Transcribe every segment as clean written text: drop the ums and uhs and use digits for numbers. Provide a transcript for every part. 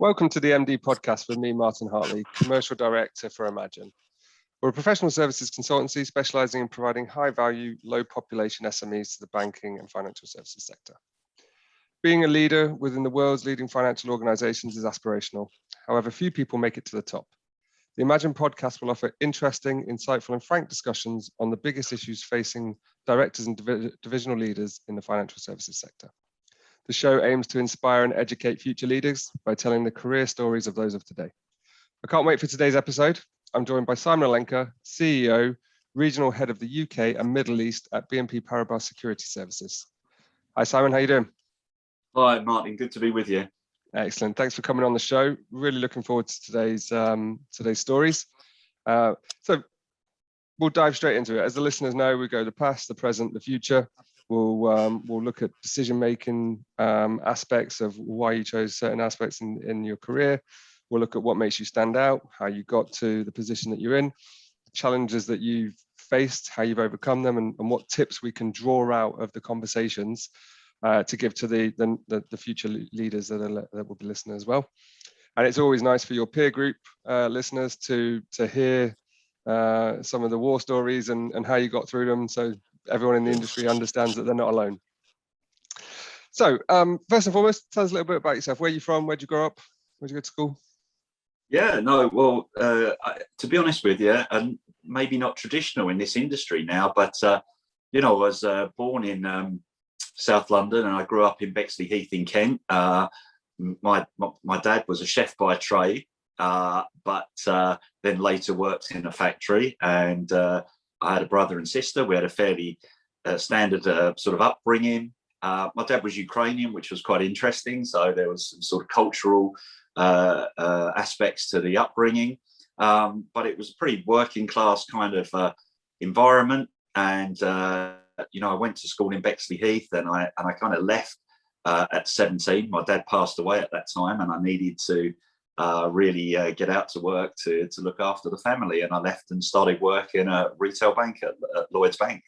Welcome to the MD podcast with me, Martin Hartley, Commercial Director for Imagine. We're a professional services consultancy specialising in providing high-value, low-population SMEs to the banking and financial services sector. Being a leader within the world's leading financial organisations is aspirational. However, few people make it to the top. The Imagine podcast will offer interesting, insightful and frank discussions on the biggest issues facing directors and divisional leaders in the financial services sector. The show aims to inspire and educate future leaders by telling the career stories of those of today. I can't wait for today's episode. I'm joined by Simon Olenka, CEO, Regional Head of the UK and Middle East at BNP Paribas Securities Services. Hi Simon, how are you doing? Hi Martin, good to be with you. Excellent, thanks for coming on the show. Really looking forward to today's stories. So we'll dive straight into it. As the listeners know, we go the past, the present, the future. We'll look at decision-making aspects of why you chose certain aspects in your career. We'll look at what makes you stand out, how you got to the position that you're in, challenges that you've faced, how you've overcome them, and what tips we can draw out of the conversations to give to the future leaders that will be listening as well. And it's always nice for your peer group listeners to hear some of the war stories and how you got through them, so everyone in the industry understands that they're not alone. So first and foremost, tell us a little bit about yourself. Where are you from? Where'd you grow up? Where'd you go to school? Yeah, no, well, to be honest with you, and maybe not traditional in this industry now, but I was born in South London and I grew up in Bexley Heath in Kent. My dad was a chef by trade, but then later worked in a factory, and I had a brother and sister. We had a fairly standard sort of upbringing. My dad was Ukrainian, which was quite interesting. So there was some sort of cultural aspects to the upbringing. But it was a pretty working class kind of environment. And, I went to school in Bexley Heath and I kind of left at 17. My dad passed away at that time and I needed to really get out to work to look after the family, and I left and started work in a retail bank at Lloyd's Bank.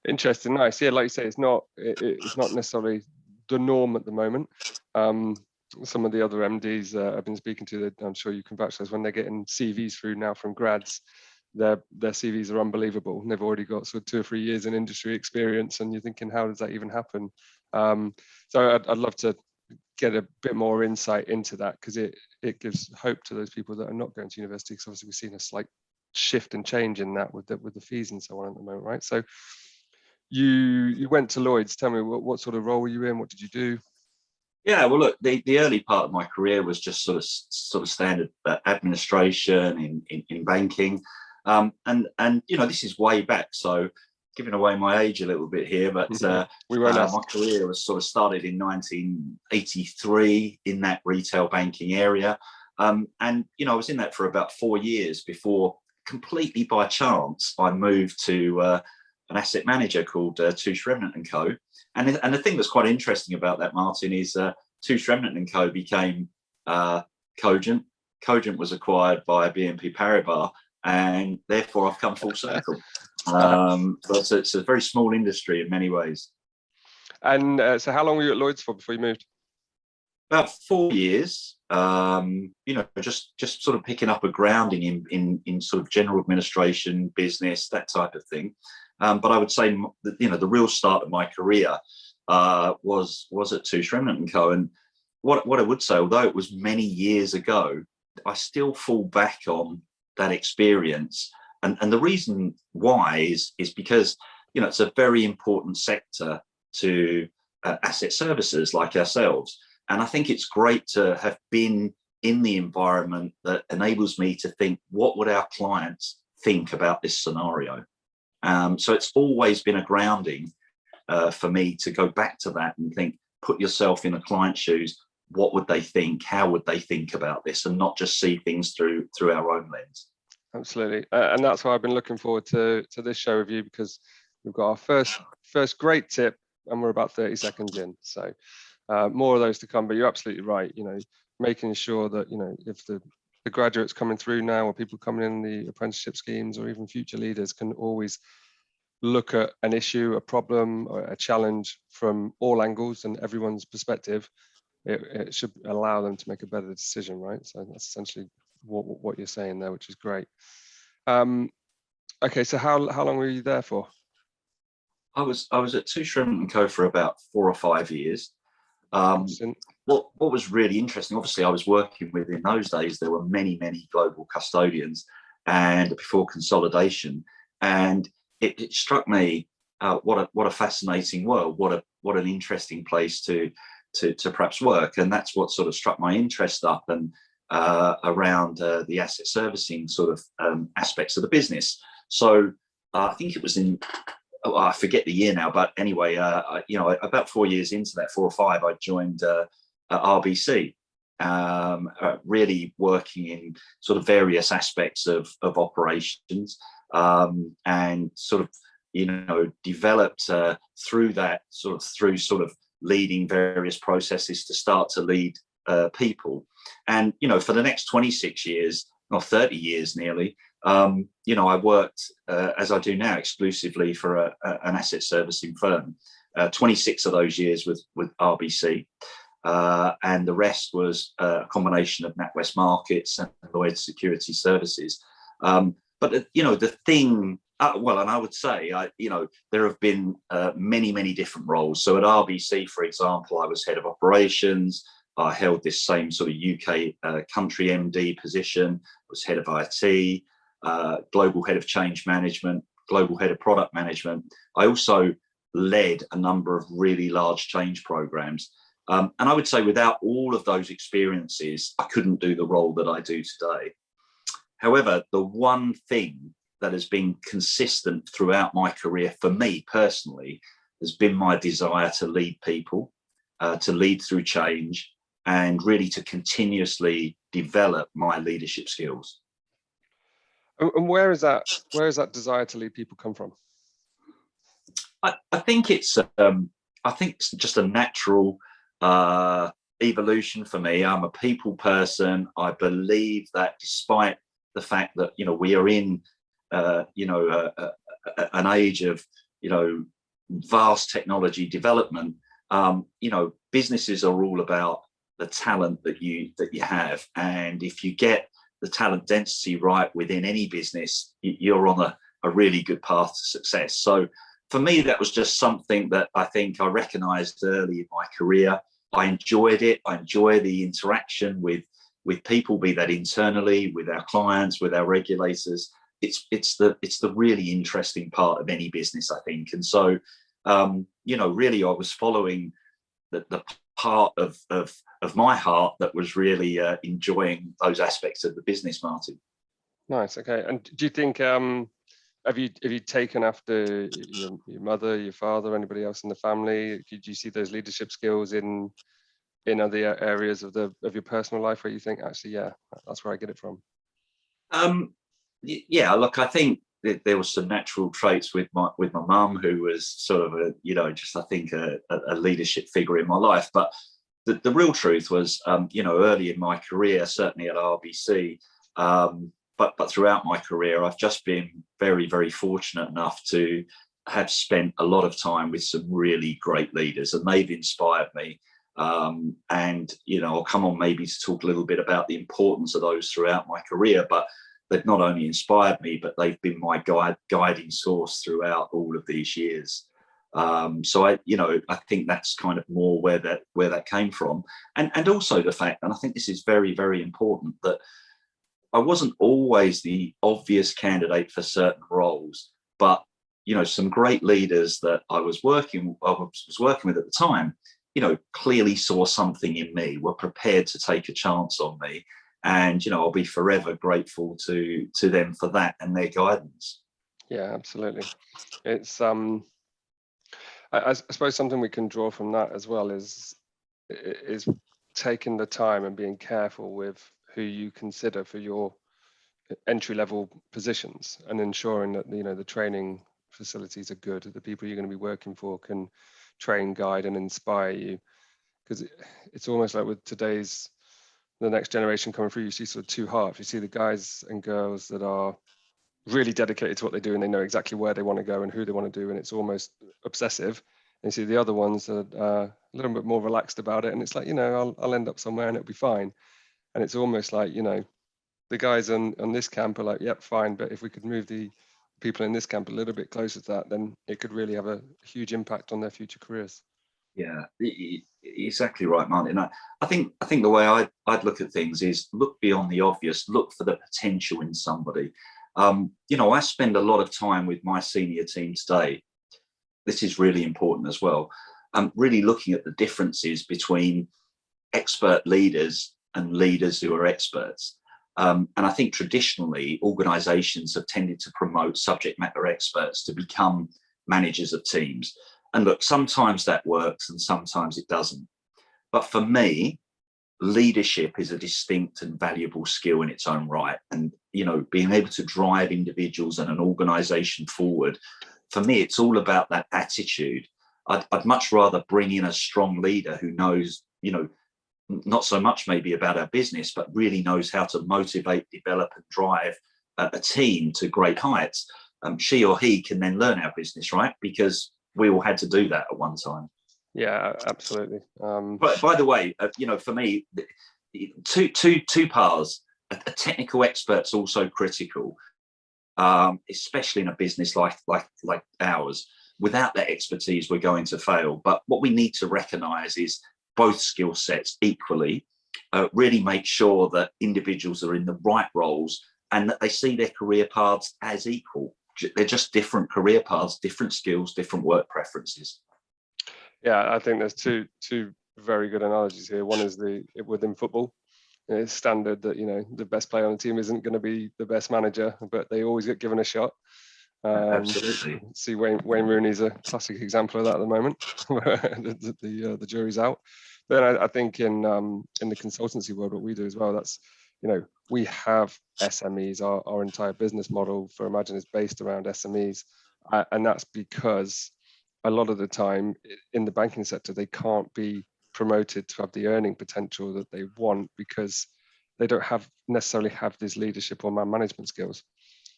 Interesting, nice. Yeah, like you say, it's not necessarily the norm at the moment. Some of the other MDs I've been speaking to, that I'm sure you can vouch for, when they're getting CVs through now from grads, their CVs are unbelievable. And they've already got sort of 2 or 3 years in industry experience, and you're thinking, how does that even happen? So I'd love to get a bit more insight into that, because it gives hope to those people that are not going to university, because obviously we've seen a slight shift and change in that with the fees and so on at the moment, right? So you went to Lloyd's. Tell me, what sort of role were you in? What did you do? Yeah, well, look, the early part of my career was just sort of standard administration in banking, and this is way back, so giving away my age a little bit here, but my career was sort of started in 1983 in that retail banking area. I was in that for about 4 years before, completely by chance, I moved to an asset manager called Touche Remnant & Co. And the thing that's quite interesting about that, Martin, is Touche Remnant & Co. became Cogent. Cogent was acquired by BNP Paribas, and therefore I've come full circle. But it's a very small industry in many ways. And so how long were you at Lloyd's for before you moved? About 4 years. Just sort of picking up a grounding in sort of general administration, business, that type of thing. But I would say that, the real start of my career was at Touche Remnant & Co. And what I would say, although it was many years ago, I still fall back on that experience. And the reason why is because, it's a very important sector to asset services like ourselves. And I think it's great to have been in the environment that enables me to think, what would our clients think about this scenario? So it's always been a grounding for me to go back to that and think, put yourself in a client's shoes. What would they think? How would they think about this? And not just see things through our own lens. Absolutely. And that's why I've been looking forward to this show with you, because we've got our first great tip and we're about 30 seconds in. So more of those to come, but you're absolutely right. Making sure that, if the graduates coming through now, or people coming in the apprenticeship schemes, or even future leaders, can always look at an issue, a problem, or a challenge from all angles and everyone's perspective, it should allow them to make a better decision, right? So that's essentially what you're saying there, which is great. Okay, so how long were you there for? I was at Two Shrimp & Co for about 4 or 5 years. What was really interesting, obviously I was working with, in those days, there were many global custodians and before consolidation. And it struck me, what a fascinating world, what an interesting place to perhaps work. And that's what sort of struck my interest up and around the asset servicing sort of aspects of the business. So I think it was in, I forget the year now, but anyway, about 4 years into that, 4 or 5, I joined RBC, really working in sort of various aspects of operations, and sort of, developed through leading various processes to start to lead people. And, for the next 26 years, or 30 years nearly, I worked, as I do now, exclusively for an asset servicing firm. 26 of those years with RBC, and the rest was a combination of NatWest Markets and Lloyd's Securities Services. But the thing, well, and I would say, there have been many different roles. So at RBC, for example, I was head of operations. I held this same sort of UK country MD position. I was head of IT. Global head of change management, global head of product management. I also led a number of really large change programs. And I would say without all of those experiences, I couldn't do the role that I do today. However, the one thing that has been consistent throughout my career for me personally has been my desire to lead people, to lead through change, and really to continuously develop my leadership skills. And where is that desire to lead people come from? I think it's just a natural evolution for me. I'm a people person. I believe that despite the fact that we are in an age of vast technology development, businesses are all about the talent that you have, and if you get the talent density right within any business, you're on a really good path to success. So for me, that was just something that I think I recognized early in my career. I enjoyed it. I enjoy the interaction with people, be that internally, with our clients, with our regulators. It's the really interesting part of any business, I think. And so, really I was following the part of my heart that was really enjoying those aspects of the business, Martin. Nice. Okay. And do you think have you taken after your mother, your father, anybody else in the family? Did you see those leadership skills in other areas of your personal life where you think, actually, yeah, that's where I get it from? Yeah, look, I think that there was some natural traits with my mum, who was sort of a leadership figure in my life. But the real truth was, early in my career, certainly at RBC, but throughout my career, I've just been very fortunate enough to have spent a lot of time with some really great leaders, and they've inspired me. And I'll come on maybe to talk a little bit about the importance of those throughout my career, but they've not only inspired me, but they've been my guiding source throughout all of these years. So I think that's kind of more where that came from, and also the fact, and I think this is very important, that I wasn't always the obvious candidate for certain roles, but some great leaders that I was working with at the time, clearly saw something in me, were prepared to take a chance on me. And, I'll be forever grateful to them for that and their guidance. Yeah, absolutely. It's, I suppose something we can draw from that as well is taking the time and being careful with who you consider for your entry-level positions, and ensuring that, the training facilities are good, the people you're going to be working for can train, guide, and inspire you. Because it's almost like with the next generation coming through, you see sort of two halves. You see the guys and girls that are really dedicated to what they do, and they know exactly where they want to go and who they want to do, and it's almost obsessive. And you see the other ones are a little bit more relaxed about it, and it's like, I'll end up somewhere and it'll be fine. And it's almost like, the guys on this camp are like, yep, fine, but if we could move the people in this camp a little bit closer to that, then it could really have a huge impact on their future careers. Yeah, exactly right, Martin. I think the way I'd look at things is look beyond the obvious, look for the potential in somebody. I spend a lot of time with my senior team today. This is really important as well. Really looking at the differences between expert leaders and leaders who are experts. And I think traditionally organizations have tended to promote subject matter experts to become managers of teams. And look, sometimes that works and sometimes it doesn't. But for me, leadership is a distinct and valuable skill in its own right. And, being able to drive individuals and an organization forward, for me, it's all about that attitude. I'd much rather bring in a strong leader who knows, not so much maybe about our business, but really knows how to motivate, develop and drive a team to great heights. She or he can then learn our business, right? Because we all had to do that at one time. Yeah, absolutely. But by the way, for me, two paths. A technical expert's also critical, especially in a business like ours. Without that expertise, we're going to fail. But what we need to recognise is both skill sets equally. Really make sure that individuals are in the right roles and that they see their career paths as equal. They're just different career paths, different skills, different work preferences. Yeah, I think there's two very good analogies here. One is within football. It's standard that the best player on the team isn't going to be the best manager, but they always get given a shot. Absolutely. See, Wayne Rooney's a classic example of that at the moment. the jury's out. Then I think in the consultancy world, what we do as well, that's we have SMEs. Our entire business model for Imagine is based around SMEs, and that's because a lot of the time in the banking sector, they can't be promoted to have the earning potential that they want because they don't necessarily have these leadership or man management skills.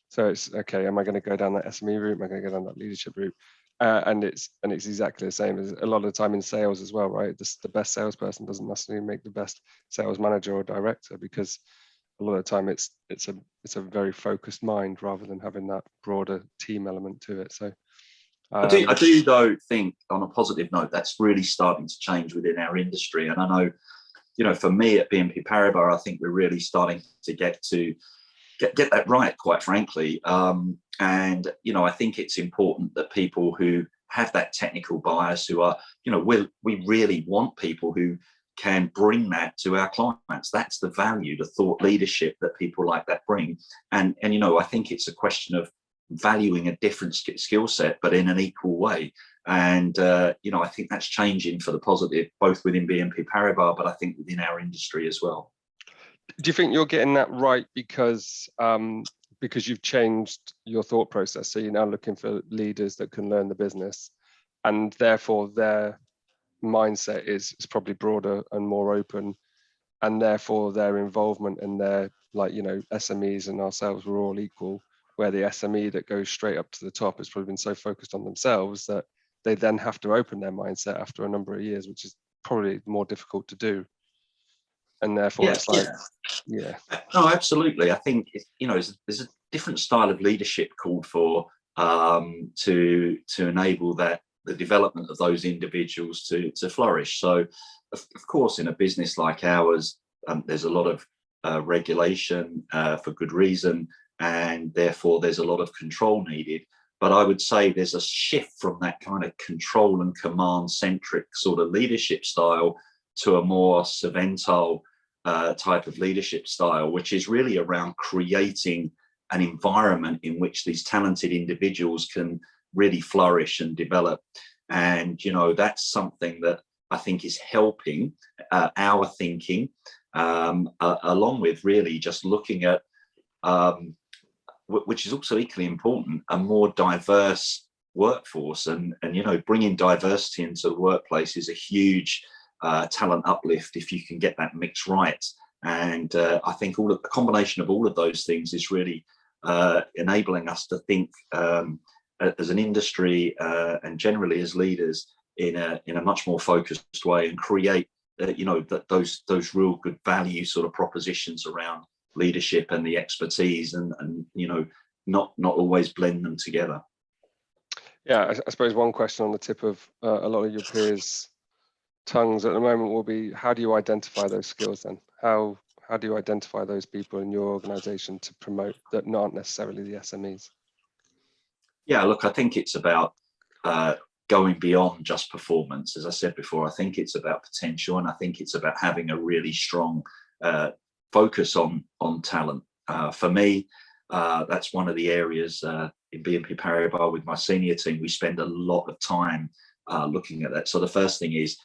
So it's okay, am I going to go down that SME route? Am I going to go down that leadership route? And it's exactly the same as a lot of the time in sales as well, right? The best salesperson doesn't necessarily make the best sales manager or director, because a lot of the time it's a very focused mind rather than having that broader team element to it. So I do though think, on a positive note, that's really starting to change within our industry. And I know, for me at BNP Paribas, I think we're really starting to get that right, quite frankly. And I think it's important that people who have that technical bias, who are, we really want people who can bring that to our clients. That's the value, the thought leadership that people like that bring. And I think it's a question of valuing a different skill set, but in an equal way. And I think that's changing for the positive, both within BNP Paribas, but I think within our industry as well. Do you think you're getting that right because you've changed your thought process? So you're now looking for leaders that can learn the business, and therefore their mindset is probably broader and more open, and therefore their involvement in their, SMEs and ourselves, we're all equal, where the SME that goes straight up to the top has probably been so focused on themselves that they then have to open their mindset after a number of years, which is probably more difficult to do. And therefore it's like, yeah. No, absolutely. I think, there's a different style of leadership called for to enable the development of those individuals to flourish. So, of course, in a business like ours, there's a lot of regulation for good reason, and therefore there's a lot of control needed. But I would say there's a shift from that kind of control and command centric sort of leadership style to a more servantile type of leadership style, which is really around creating an environment in which these talented individuals can really flourish and develop. And that's something that I think is helping our thinking, along with really just looking at which is also equally important, a more diverse workforce. And bringing diversity into the workplace is a huge talent uplift if you can get that mix right. And I think a combination of all of those things is really enabling us to think as an industry and generally as leaders in a much more focused way and create those real good value sort of propositions around leadership and the expertise, and not always blend them together. Yeah, I suppose one question on the tip of a lot of your peers' tongues at the moment will be, how do you identify those skills then? How do you identify those people in your organization to promote that aren't necessarily the SMEs? Yeah, look, I think it's about going beyond just performance. As I said before, I think it's about potential, and I think it's about having a really strong focus on talent. For me, that's one of the areas in BNP Paribas with my senior team. We spend a lot of time looking at that. So the first thing is,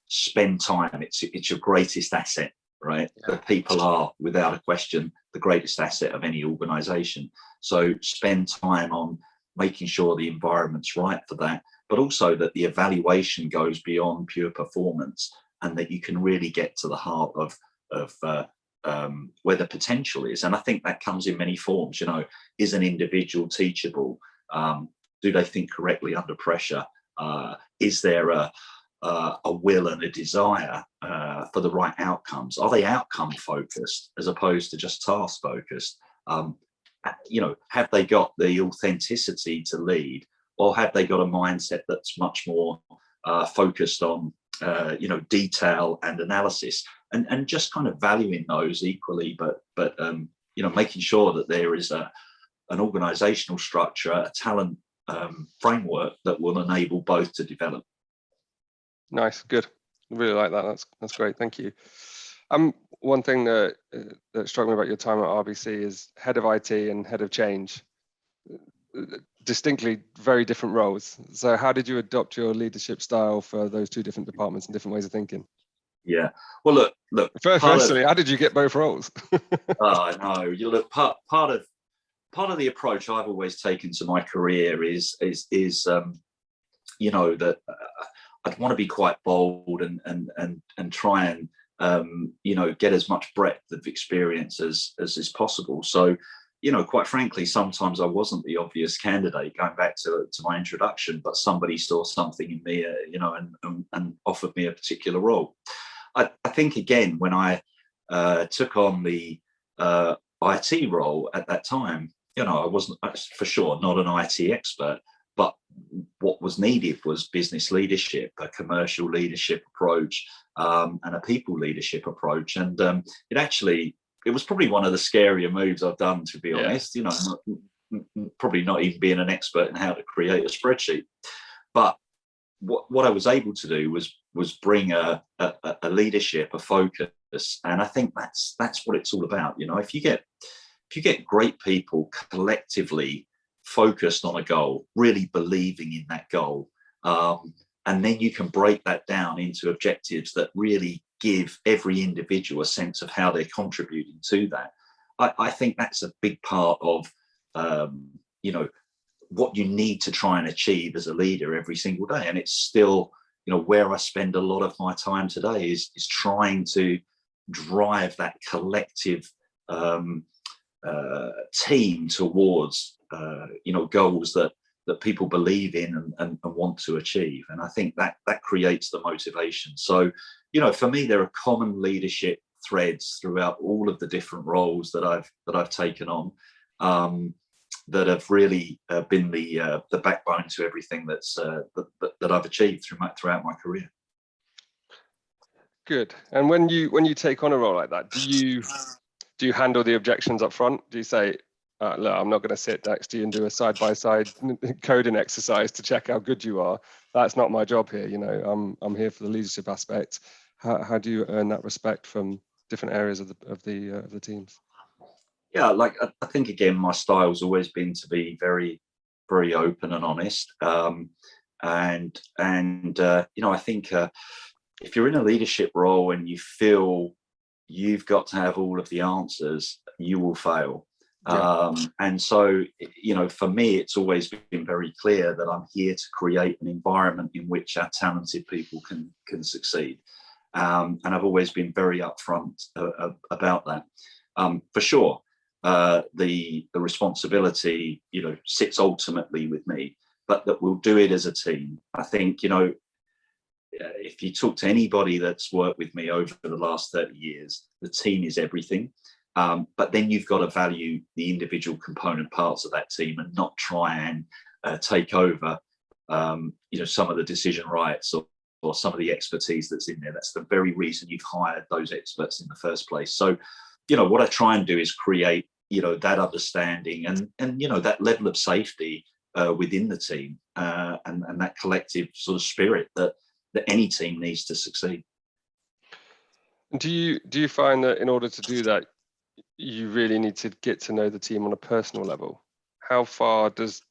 spend time. It's your greatest asset, right? Yeah. The people are, without a question, the greatest asset of any organization. So spend time on making sure the environment's right for that, but also that the evaluation goes beyond pure performance, and that you can really get to the heart of where the potential is. And I think that comes in many forms. Is an individual teachable? Do they think correctly under pressure? Is there a will and a desire for the right outcomes? Are they outcome focused as opposed to just task focused? Have they got the authenticity to lead, or have they got a mindset that's much more focused on detail and analysis, and just kind of valuing those equally, but making sure that there is an organizational structure, a talent framework that will enable both to develop. Nice, good. Really like that. That's great. Thank you. One thing that struck me about your time at RBC is head of IT and head of change, distinctly very different roles. So how did you adopt your leadership style for those two different departments and different ways of thinking? Yeah. Well, look. Firstly, how did you get both roles? Oh no, you look. Part of the approach I've always taken to my career is that I'd want to be quite bold and try and get as much breadth of experience as is possible. So, quite frankly, sometimes I wasn't the obvious candidate, going back to my introduction, but somebody saw something in me, and offered me a particular role. I think, again, when I took on the IT role at that time, I wasn't, for sure, not an IT expert, but what was needed was business leadership, a commercial leadership approach, and a people leadership approach. And it was probably one of the scarier moves I've done, to be honest. Probably not even being an expert in how to create a spreadsheet. But what I was able to do was bring a leadership, a focus, and I think that's what it's all about. If you get great people collectively focused on a goal, really believing in that goal, and then you can break that down into objectives that really give every individual a sense of how they're contributing to that. I think that's a big part of what you need to try and achieve as a leader every single day. And it's still where I spend a lot of my time today is trying to drive that collective team towards goals that people believe in and want to achieve. And I think that creates the motivation. So for me, there are common leadership threads throughout all of the different roles that I've taken on, that have really been the backbone to everything that I've achieved throughout my career. Good. And when you take on a role like that, do you handle the objections up front? Do you say, look, I'm not going to sit next to you and do a side-by-side coding exercise to check how good you are. That's not my job here. I'm here for the leadership aspect. How do you earn that respect from different areas of the teams? Yeah, I think, again, my style's always been to be very, very open and honest. I think if you're in a leadership role and you feel you've got to have all of the answers, you will fail. Yeah. And so, for me, it's always been very clear that I'm here to create an environment in which our talented people can succeed. And I've always been very upfront about that. For sure, the responsibility, sits ultimately with me. but that we'll do it as a team. I think, if you talk to anybody that's worked with me over the last 30 years, the team is everything. But then you've got to value the individual component parts of that team and not try and take over, some of the decision rights or some of the expertise that's in there. That's the very reason you've hired those experts in the first place. So, what I try and do is create, that understanding and that level of safety within the team and that collective sort of spirit that any team needs to succeed. Do you find that in order to do that, you really need to get to know the team on a personal level? How far is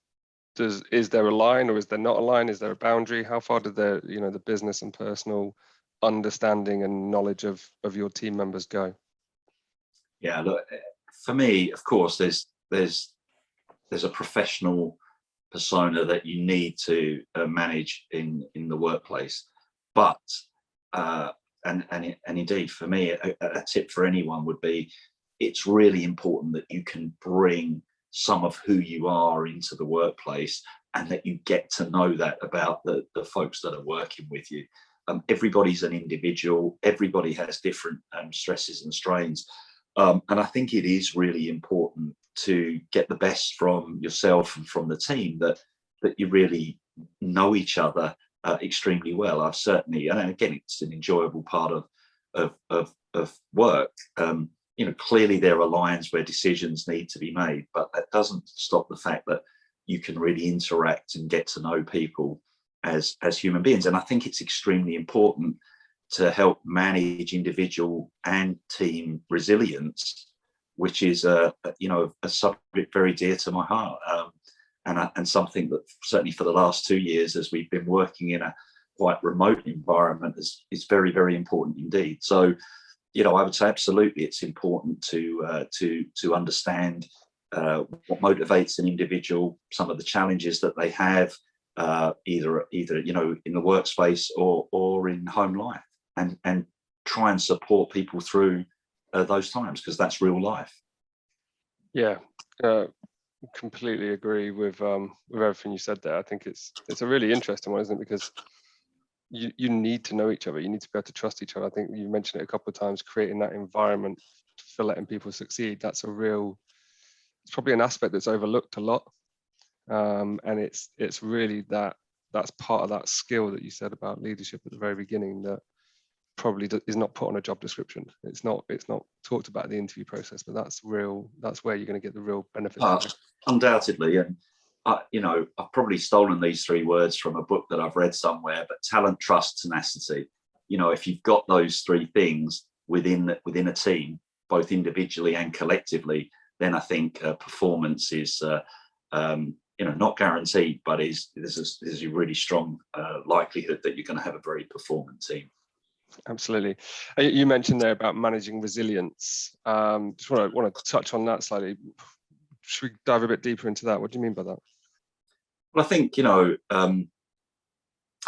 there a line, or is there not a line? Is there a boundary? How far do the business and personal understanding and knowledge of your team members go? Yeah, look, for me, of course, there's a professional persona that you need to manage in the workplace, but and indeed for me, a tip for anyone would be, it's really important that you can bring some of who you are into the workplace, and that you get to know that about the folks that are working with you. Everybody's an individual, everybody has different stresses and strains, and I think it is really important to get the best from yourself and from the team, that you really know each other extremely well. I've certainly, and again, it's an enjoyable part of work. Clearly there are lines where decisions need to be made, but that doesn't stop the fact that you can really interact and get to know people as human beings. And I think it's extremely important to help manage individual and team resilience, which is a subject very dear to my heart, and something that certainly for the last 2 years, as we've been working in a quite remote environment, is very, very important indeed. So, I would say absolutely it's important to understand what motivates an individual, some of the challenges that they have, either in the workspace or in home life, and try and support people through those times, because that's real life. Yeah, completely agree with everything you said there. I think it's a really interesting one, isn't it? Because you need to know each other. You need to be able to trust each other. I think you mentioned it a couple of times, creating that environment for letting people succeed. It's probably an aspect that's overlooked a lot. And it's really that's part of that skill that you said about leadership at the very beginning, that probably is not put on a job description. It's not talked about in the interview process, but that's where you're going to get the real benefits. Undoubtedly. And I've probably stolen these 3 words from a book that I've read somewhere, but talent, trust, tenacity. If you've got those 3 things within a team, both individually and collectively, then I think performance is not guaranteed, but there's a really strong likelihood that you're going to have a very performant team. Absolutely. You mentioned there about managing resilience. Just want to touch on that slightly. Should we dive a bit deeper into that? What do you mean by that? Well, I think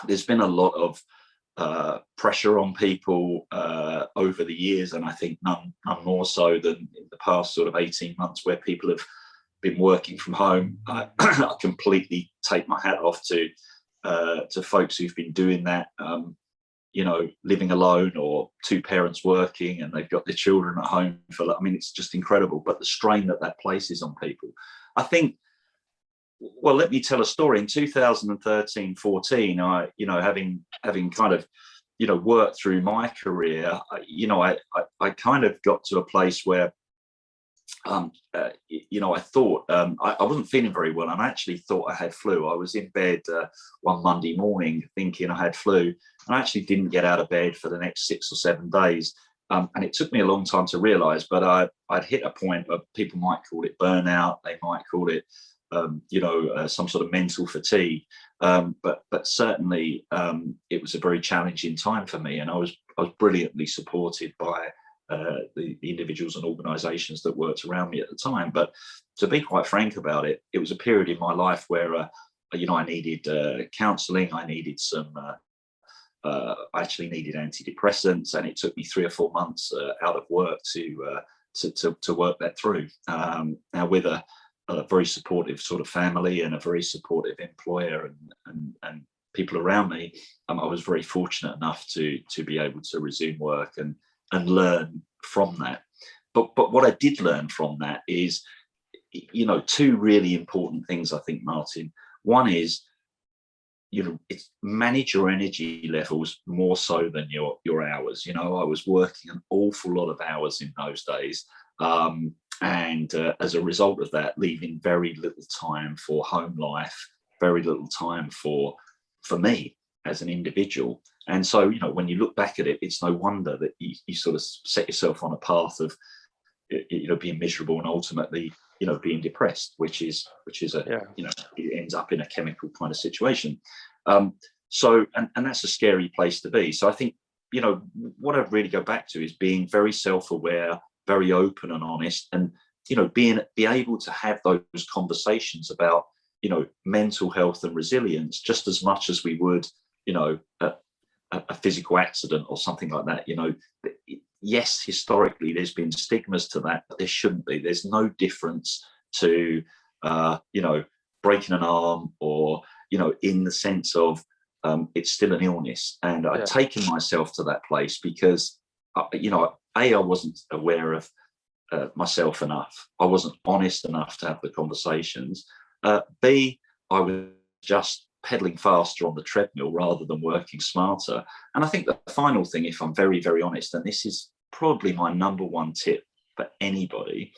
there's been a lot of pressure on people over the years, and I think none more so than in the past sort of 18 months, where people have been working from home. I completely take my hat off to folks who've been doing that. Living alone, or 2 parents working, and they've got their children at home it's just incredible. But the strain that places on people, I think, well, let me tell a story. In 2013-14, having kind of, worked through my career, I kind of got to a place where, I thought I wasn't feeling very well, and I actually thought I had flu. I was in bed one Monday morning thinking I had flu, and I actually didn't get out of bed for the next 6 or 7 days. And it took me a long time to realize, but I'd hit a point of, people might call it burnout, they might call it, some sort of mental fatigue. But certainly it was a very challenging time for me, and I was brilliantly supported by the individuals and organizations that worked around me at the time. But to be quite frank about it, it was a period in my life where, I needed counseling, I needed I actually needed antidepressants, and it took me 3 or 4 months out of work to work that through. Now, with a a very supportive sort of family and a very supportive employer and people around me, I was very fortunate enough to be able to resume work and learn from that. But what I did learn from that is, two really important things, I think, Martin. One is, it's manage your energy levels more so than your hours. I was working an awful lot of hours in those days. And as a result of that, leaving very little time for home life, very little time for me as an individual. And so, when you look back at it, it's no wonder that you sort of set yourself on a path of, being miserable and ultimately, being depressed, which is it ends up in a chemical kind of situation. So that's a scary place to be. So I think, what I'd really go back to is being very self-aware, very open and honest, and, be able to have those conversations about, mental health and resilience just as much as we would, a physical accident or something like that. Yes, historically there's been stigmas to that, but there shouldn't be. There's no difference to breaking an arm or in the sense of it's still an illness. And I've taken myself to that place because I wasn't aware of myself enough. I wasn't honest enough to have the conversations. B, I was just pedaling faster on the treadmill rather than working smarter. And I think the final thing, if I'm very, very honest, and this is probably my number one tip for anybody,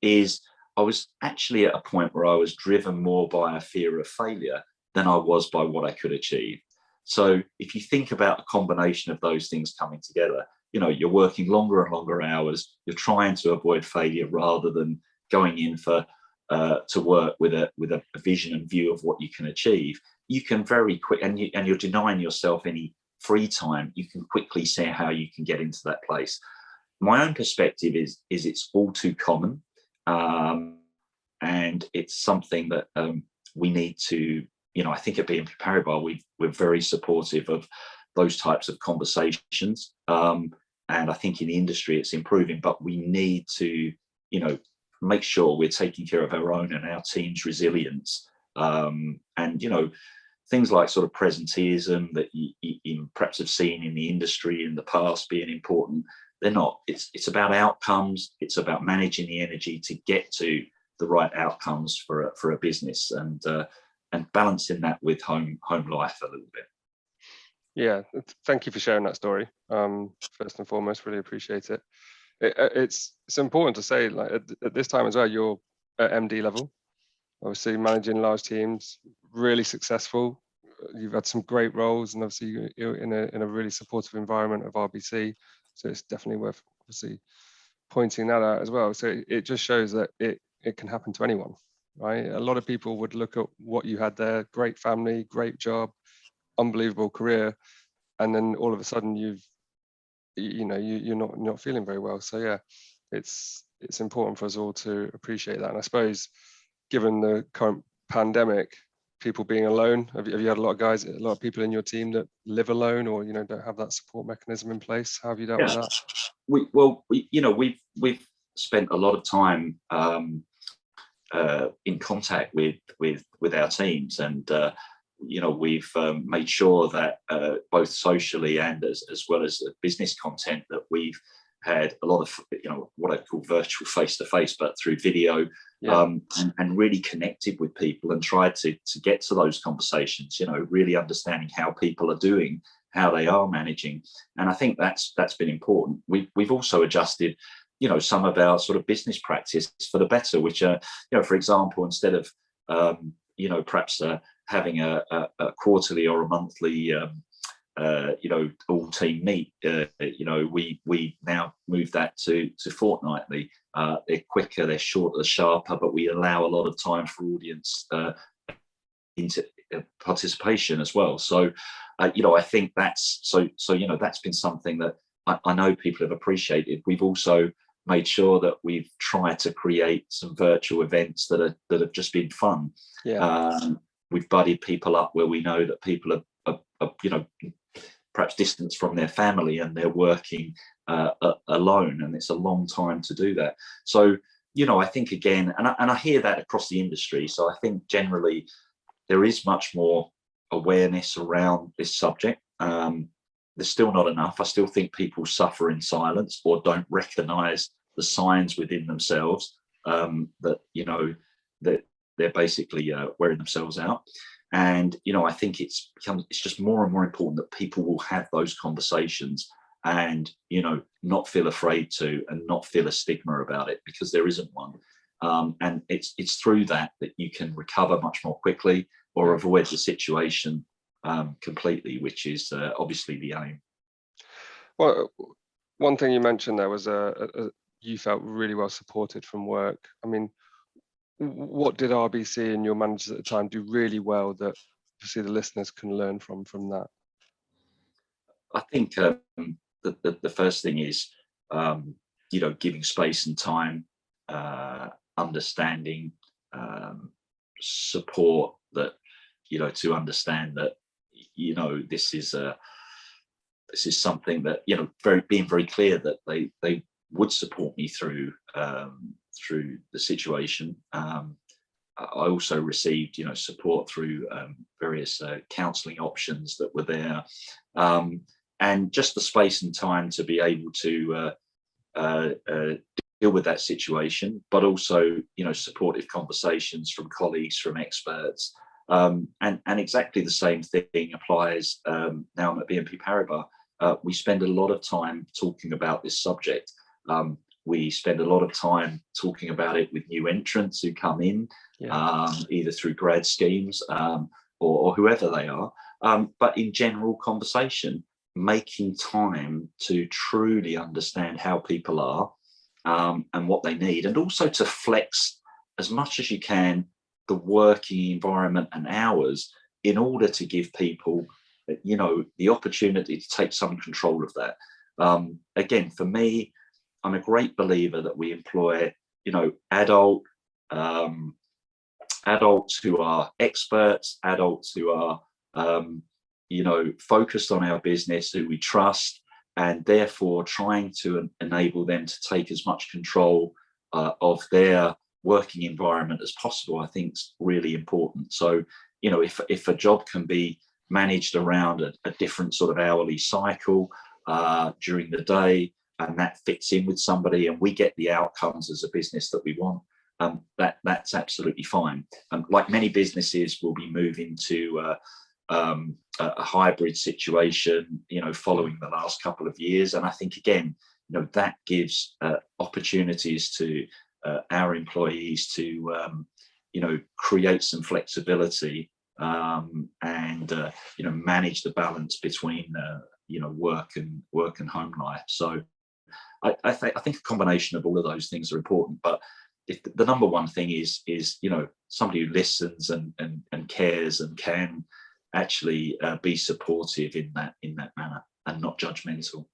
is I was actually at a point where I was driven more by a fear of failure than I was by what I could achieve. So if you think about a combination of those things coming together, you're working longer and longer hours, you're trying to avoid failure rather than going in for to work with a vision and view of what you can achieve. You can very quick, and you're denying yourself any free time, you can quickly see how you can get into that place. My own perspective is it's all too common, and it's something that we need to, I think at BNP Paribas, we're very supportive of those types of conversations, and I think in the industry it's improving, but we need to, make sure we're taking care of our own and our team's resilience, and things like sort of presenteeism that you perhaps have seen in the industry in the past being important. They're not. It's about outcomes. It's about managing the energy to get to the right outcomes for a business, and balancing that with home life a little bit. Yeah, thank you for sharing that story. First and foremost, really appreciate it. It's important to say, like at this time as well, you're at MD level, obviously managing large teams, really successful. You've had some great roles, and obviously you're in a really supportive environment of RBC. So it's definitely worth obviously pointing that out as well. So it just shows that it can happen to anyone, right? A lot of people would look at what you had there: great family, great job, unbelievable career, and then all of a sudden you're not feeling very well. So yeah, it's important for us all to appreciate that. And I suppose, given the current pandemic, people being alone, have you had a lot of people in your team that live alone, or don't have that support mechanism in place? How have you dealt with that? We've spent a lot of time in contact with our teams, and we've made sure that both socially and as well as business content, that we've had a lot of what I call virtual face-to-face, but through video, and really connected with people and tried to get to those conversations, really understanding how people are doing, how they are managing. And I think that's been important. We've also adjusted some of our sort of business practice for the better, which for example, instead of perhaps having a quarterly or a monthly all team meet, we now move that to fortnightly. They're quicker, they're shorter, they're sharper, but we allow a lot of time for audience into participation as well. So I think that's that's been something that I know people have appreciated. We've also made sure that we've tried to create some virtual events that have just been fun. We've buddied people up where we know that people are perhaps distanced from their family and they're working alone, and it's a long time to do that. So I think again, and I hear that across the industry. So I think generally there is much more awareness around this subject. There's still not enough. I still think people suffer in silence or don't recognize the signs within themselves, that that they're basically wearing themselves out. And I think it's just more and more important that people will have those conversations, and not feel afraid to, and not feel a stigma about it, because there isn't one. And it's through that you can recover much more quickly, or avoid the situation completely, which is obviously the aim. Well, one thing you mentioned there was you felt really well supported from work. I mean, what did RBC and your managers at the time do really well that obviously the listeners can learn from that? I think the first thing is giving space and time, understanding, support, that to understand that this is something that being very clear that they would support me through the situation. I also received support through various counselling options that were there, and just the space and time to be able to deal with that situation, but also supportive conversations from colleagues, from experts, and exactly the same thing applies now I'm at BNP Paribas. We spend a lot of time talking about this subject. We spend a lot of time talking about it with new entrants who come in, either through grad schemes or whoever they are. But in general conversation, making time to truly understand how people are, and what they need, and also to flex as much as you can the working environment and hours, in order to give people the opportunity to take some control of that. Again, for me, I'm a great believer that we employ adults who are experts, adults who are focused on our business, who we trust, and therefore trying to enable them to take as much control of their working environment as possible, I think is really important. So if a job can be managed around a different sort of hourly cycle during the day, and that fits in with somebody, and we get the outcomes as a business that we want, that's absolutely fine. Like many businesses, will be moving to a hybrid situation, following the last couple of years, and I think again, that gives opportunities to our employees to create some flexibility, and manage the balance between work and home life. So I think a combination of all of those things are important, but if the number one thing is somebody who listens and cares and can actually be supportive in that manner, and not judgmental.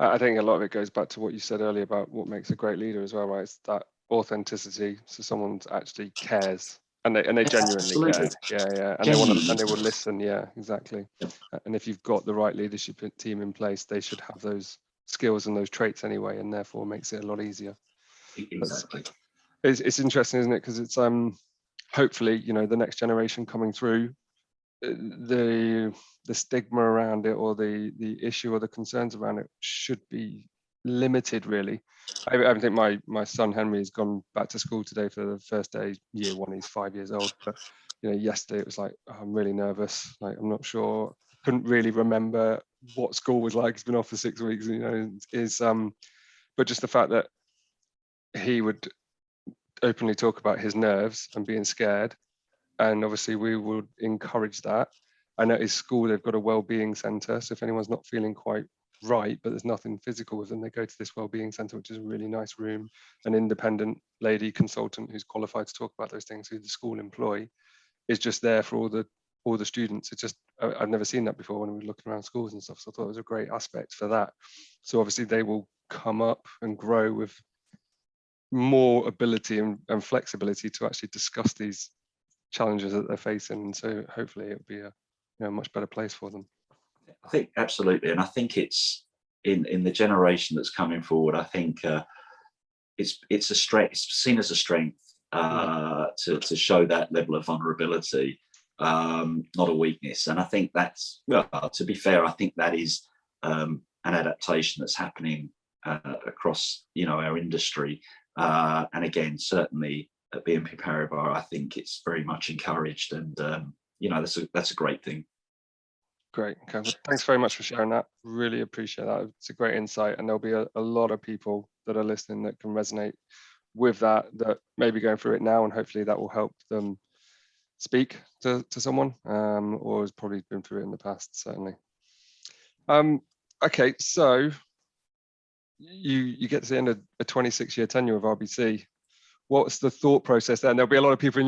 I think a lot of it goes back to what you said earlier about what makes a great leader as well, right? It's that authenticity. So someone actually cares, and they genuinely care. Yeah, and they will listen. Yeah, exactly. And if you've got the right leadership team in place, they should have those skills and those traits anyway, and therefore makes it a lot easier. Exactly. It's interesting, isn't it? Because it's hopefully the next generation coming through, the stigma around it, or the issue or the concerns around it should be limited, really. I think my son Henry has gone back to school today for the first day, year one. He's 5 years old, but yesterday it was like, oh, I'm really nervous, like I'm not sure, couldn't really remember what school was like. He's been off for 6 weeks, but just the fact that he would openly talk about his nerves and being scared, and obviously we would encourage that. I know at his school they've got a wellbeing centre, so if anyone's not feeling quite right but there's nothing physical with them, they go to this wellbeing centre, which is a really nice room. An independent lady consultant who's qualified to talk about those things, who the school employ, is just there for all the students. It's just, I've never seen that before when we were looking around schools and stuff, so I thought it was a great aspect for that. So obviously they will come up and grow with more ability and flexibility to actually discuss these challenges that they're facing, and so hopefully it'll be a much better place for them. I think absolutely, and I think it's in the generation that's coming forward. I think it's a strength. It's seen as a strength to show that level of vulnerability, not a weakness. And I think that's, well, to be fair, I think that is an adaptation that's happening across, our industry. And again, certainly at BNP Paribas, I think it's very much encouraged, and that's a great thing. Great. Okay. Well, thanks very much for sharing that. Really appreciate that. It's a great insight, and there'll be a lot of people that are listening that can resonate with that may be going through it now, and hopefully that will help them speak to someone, or has probably been through it in the past, certainly. Okay, so you get to the end of a 26-year tenure of RBC. What's the thought process there? And there'll be a lot of people in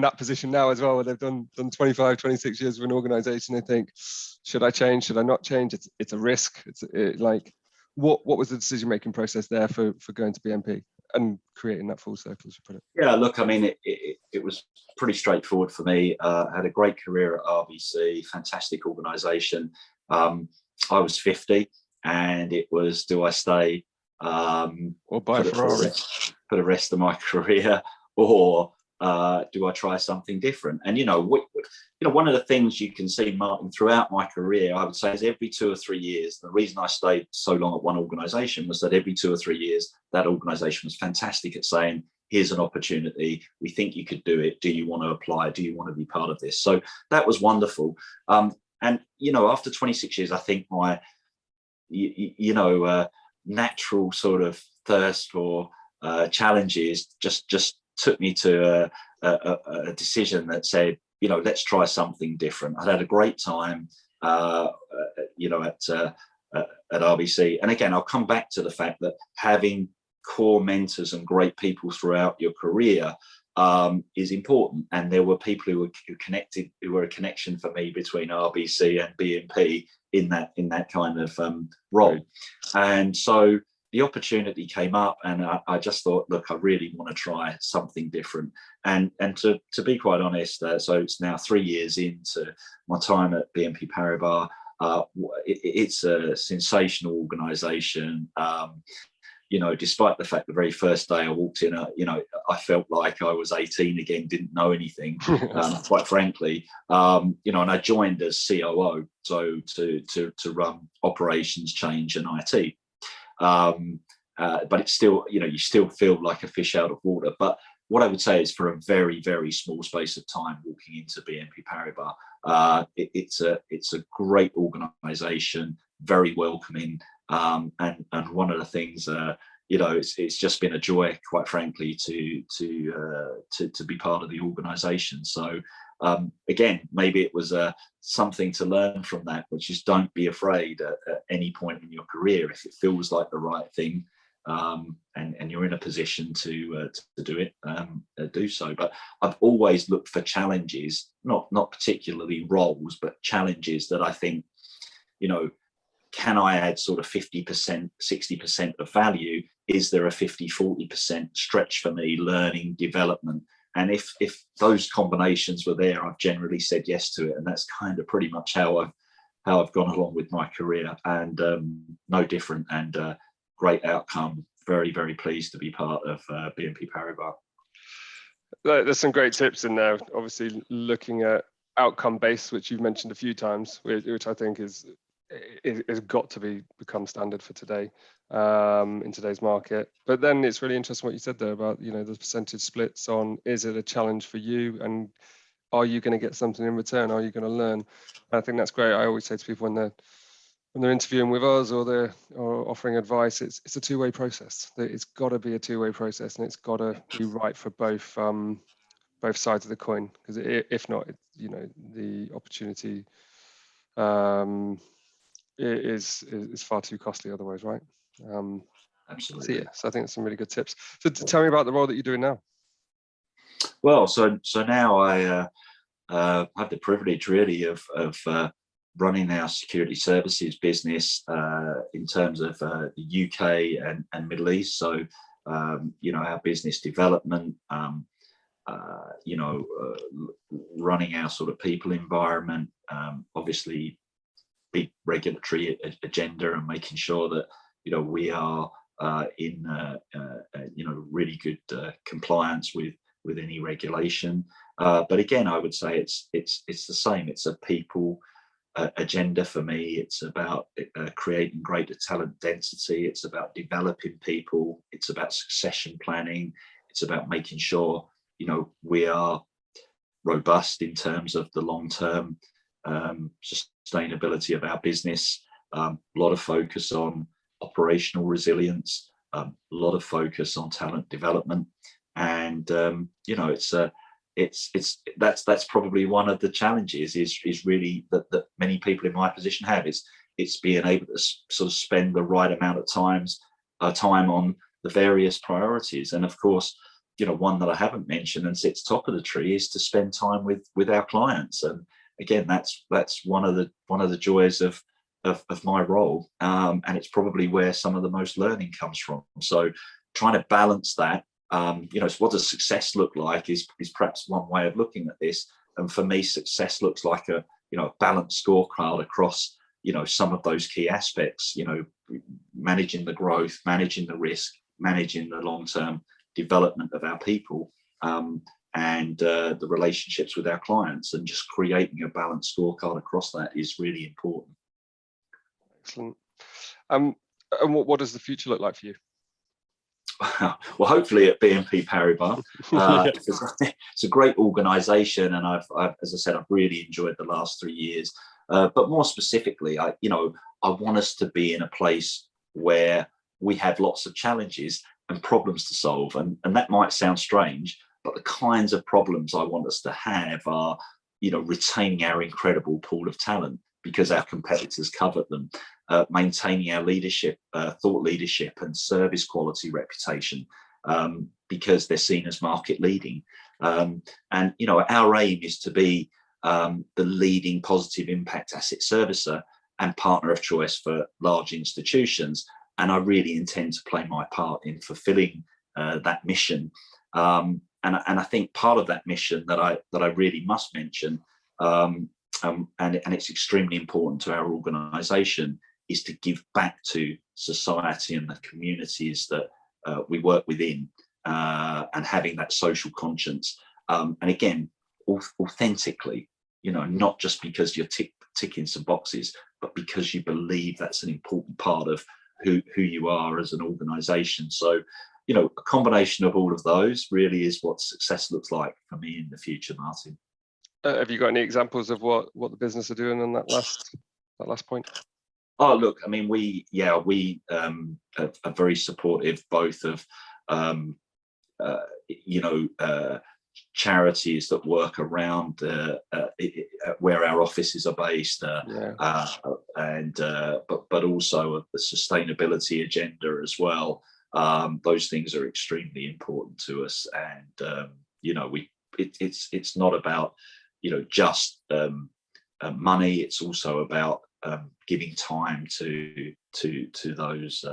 that position now as well, where they've done 25, 26 years with an organization. They think, should I change? Should I not change? It's a risk. What was the decision-making process there for going to BNP and creating that full circle, as you put it? Yeah, look, I mean, it was pretty straightforward for me. I had a great career at RBC, fantastic organization. I was 50, and it was, do I stay or buy a Ferrari for the rest of my career, or do I try something different? And one of the things you can see, Martin, throughout my career, I would say, is every 2 or 3 years. The reason I stayed so long at one organization was that every 2 or 3 years, that organization was fantastic at saying, here's an opportunity. We think you could do it. Do you want to apply? Do you want to be part of this? So that was wonderful. And after 26 years, I think my natural sort of thirst for challenges just took me to a decision that said, let's try something different. I'd had a great time, at RBC. And again, I'll come back to the fact that having core mentors and great people throughout your career is important. And there were people who were a connection for me between RBC and BNP in that kind of role. And so the opportunity came up, and I just thought, look, I really want to try something different. And to be quite honest, so it's now 3 years into my time at BNP Paribas. It's a sensational organisation. Despite the fact the very first day I walked in, I felt like I was 18 again, didn't know anything, quite frankly. And I joined as COO, so to run operations, change, and IT. But it's still, you still feel like a fish out of water. But what I would say is, for a very, very small space of time walking into BNP Paribas, it's a great organisation, very welcoming. And one of the things, it's just been a joy, quite frankly, to be part of the organisation. So again, maybe it was something to learn from that, which is, don't be afraid at any point in your career, if it feels like the right thing, and you're in a position to do it, do so. But I've always looked for challenges, not particularly roles, but challenges that I think, can I add sort of 50%, 60% of value? Is there a 50-40% stretch for me, learning, development? And if those combinations were there, I've generally said yes to it. And that's kind of pretty much how I've gone along with my career, and no different, and great outcome. Very, very pleased to be part of BNP Paribas. There's some great tips in there. Obviously, looking at outcome based, which you've mentioned a few times, which I think has got to become standard for today, in today's market. But then it's really interesting what you said there about, the percentage splits on, is it a challenge for you, and are you going to get something in return? Are you going to learn? And I think that's great. I always say to people when they're interviewing with us or they're offering advice, it's a two-way process. It's got to be a two-way process, and it's got to be right for both sides of the coin. Because if not, the opportunity is far too costly otherwise, right? Absolutely. So I think that's some really good tips. So tell me about the role that you're doing now. Well, so now I have the privilege, really, of running our security services business in terms of the UK and Middle East. So our business development, running our sort of people environment, obviously big regulatory agenda, and making sure that we are in really good compliance with any regulation. But again, I would say it's the same. It's a people agenda for me. It's about creating greater talent density. It's about developing people. It's about succession planning. It's about making sure, you know, we are robust in terms of the long-term sustainability of our business. A lot of focus on operational resilience, a lot of focus on talent development, and you know, that's probably one of the challenges is really that many people in my position have. It's being able to sort of spend the right amount of time on the various priorities. And of course, you know, one that I haven't mentioned and sits top of the tree is to spend time with our clients. And again, that's one of the joys of my role, and it's probably where some of the most learning comes from. So trying to balance that, you know, what does success look like is perhaps one way of looking at this. And for me, success looks like a, you know, balanced scorecard across, you know, some of those key aspects, you know, managing the growth, managing the risk, managing the long-term development of our people, and the relationships with our clients, and just creating a balanced scorecard across that is really important. Excellent. And what does the future look like for you? Well, hopefully at BNP Paribas. It's a great organisation, and I've, as I said, I've really enjoyed the last 3 years. But more specifically, I want us to be in a place where we have lots of challenges and problems to solve, and that might sound strange, but the kinds of problems I want us to have are, you know, retaining our incredible pool of talent because our competitors covet them, maintaining our leadership, thought leadership and service quality reputation, because they're seen as market leading. And, you know, our aim is to be the leading positive impact asset servicer and partner of choice for large institutions. And I really intend to play my part in fulfilling that mission. And I think part of that mission that I really must mention, and it's extremely important to our organisation, is to give back to society and the communities that we work within, and having that social conscience. And again, authentically, you know, not just because you're ticking some boxes, but because you believe that's an important part of who you are as an organisation. So, you know, a combination of all of those really is what success looks like for me in the future, Martin. Have you got any examples of what the business are doing on that last point? Oh, look, I mean, we are very supportive both of, you know, charities that work around where our offices are based, and but also of the sustainability agenda as well. Those things are extremely important to us, and you know, it's not about, you know, just money. It's also about giving time to those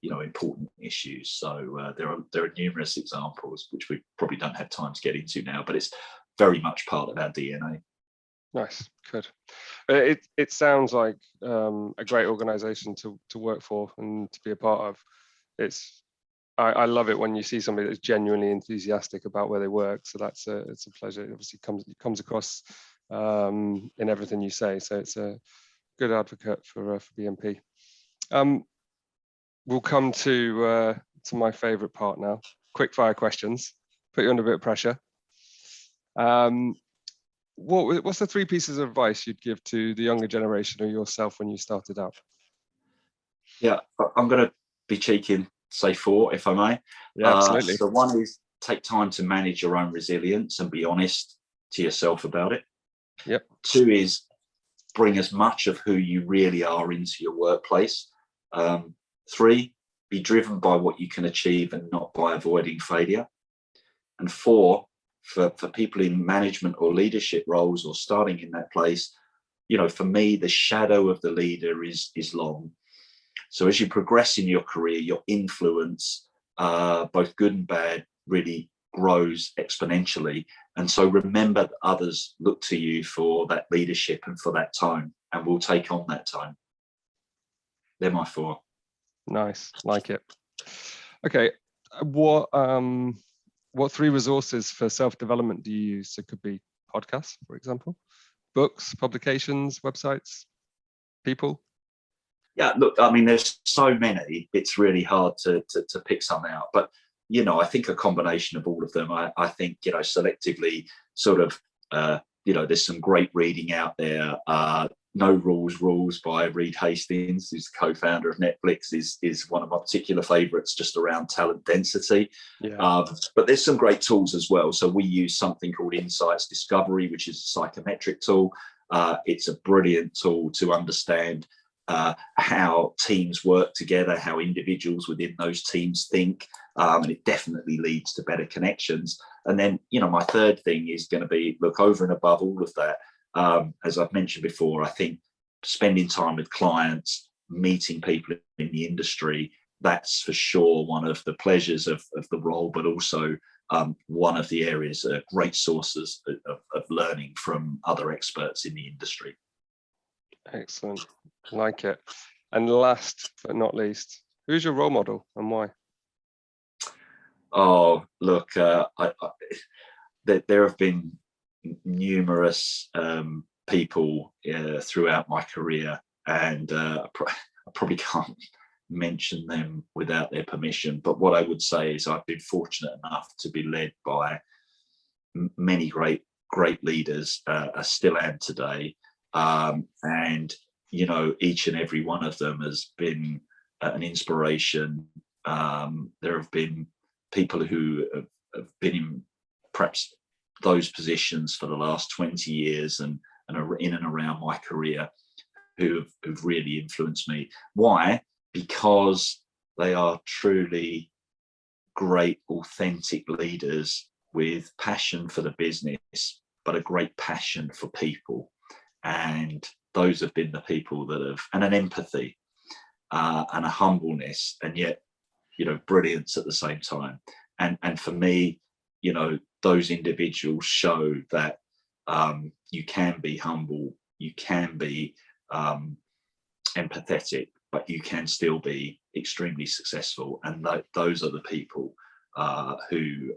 you know, important issues. So there are numerous examples which we probably don't have time to get into now, but it's very much part of our DNA. Nice, good. It sounds like a great organisation to work for and to be a part of. I love it when you see somebody that's genuinely enthusiastic about where they work. So it's a pleasure. It obviously comes across in everything you say. So it's a good advocate for BNP. We'll come to my favourite part now. Quick fire questions. Put you under a bit of pressure. What's the 3 pieces of advice you'd give to the younger generation or yourself when you started out? Yeah, I'm going to be cheeky and say 4, if I may. Yeah, absolutely. So one is take time to manage your own resilience and be honest to yourself about it. Yep. 2 is bring as much of who you really are into your workplace. 3, be driven by what you can achieve and not by avoiding failure. And 4, for people in management or leadership roles or starting in that place, you know, for me, the shadow of the leader is long. So as you progress in your career, your influence, both good and bad, really grows exponentially. And so remember that others look to you for that leadership and for that time, and we'll take on that time. They're my 4. Nice, like it. Okay, what 3 resources for self-development do you use? It could be podcasts, for example, books, publications, websites, people. Yeah, look, I mean, there's so many, it's really hard to pick some out. But, I think a combination of all of them, I think, selectively sort of, there's some great reading out there. No Rules by Reed Hastings, who's the co-founder of Netflix, is one of my particular favorites, just around talent density. Yeah. But there's some great tools as well. So we use something called Insights Discovery, which is a psychometric tool. It's a brilliant tool to understand how teams work together, how individuals within those teams think, and it definitely leads to better connections. And then, my third thing is going to be, look, over and above all of that, as I've mentioned before, I think spending time with clients, meeting people in the industry, that's for sure one of the pleasures of the role, but also one of the areas, great sources of learning from other experts in the industry. Excellent. Like it. And last but not least, who's your role model and why? Oh, look, there have been numerous people throughout my career, and I probably can't mention them without their permission. But what I would say is I've been fortunate enough to be led by many great leaders, still am today. And, each and every one of them has been an inspiration. There have been people who have been in perhaps those positions for the last 20 years and are in and around my career who've really influenced me. Why? Because they are truly great, authentic leaders with passion for the business, but a great passion for people. And those have been the people that have, and an empathy and a humbleness, and yet, brilliance at the same time. And for me, those individuals show that you can be humble, you can be empathetic, but you can still be extremely successful. And those are the people who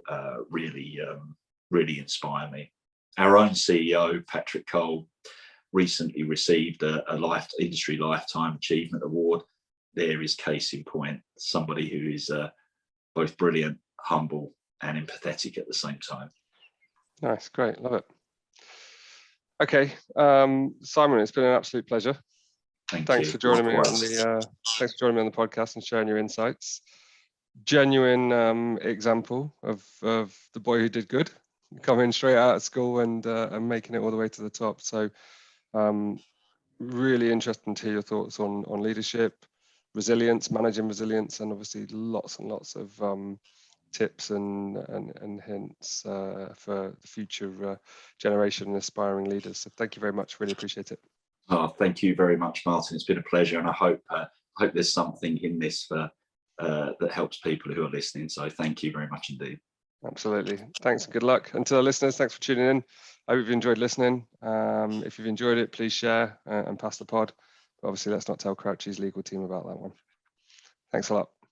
really inspire me. Our own CEO, Patrick Cole, recently received a industry lifetime achievement award. There is case in point, somebody who is both brilliant, humble, and empathetic at the same time. Nice, great, love it. Okay, Simon, it's been an absolute pleasure. Thanks for joining me on the podcast and sharing your insights. Genuine example of the boy who did good, coming straight out of school and making it all the way to the top. So really interesting to hear your thoughts on leadership, resilience, managing resilience, and obviously lots and lots of tips and hints for the future generation and aspiring leaders. So thank you very much. Really appreciate it. Oh, thank you very much, Martin. It's been a pleasure, and I hope there's something in this for that helps people who are listening. So thank you very much indeed. Absolutely. Thanks and good luck. And to our listeners, thanks for tuning in. I hope you've enjoyed listening. If you've enjoyed it, please share and pass the pod. But obviously, let's not tell Crouchy's legal team about that one. Thanks a lot.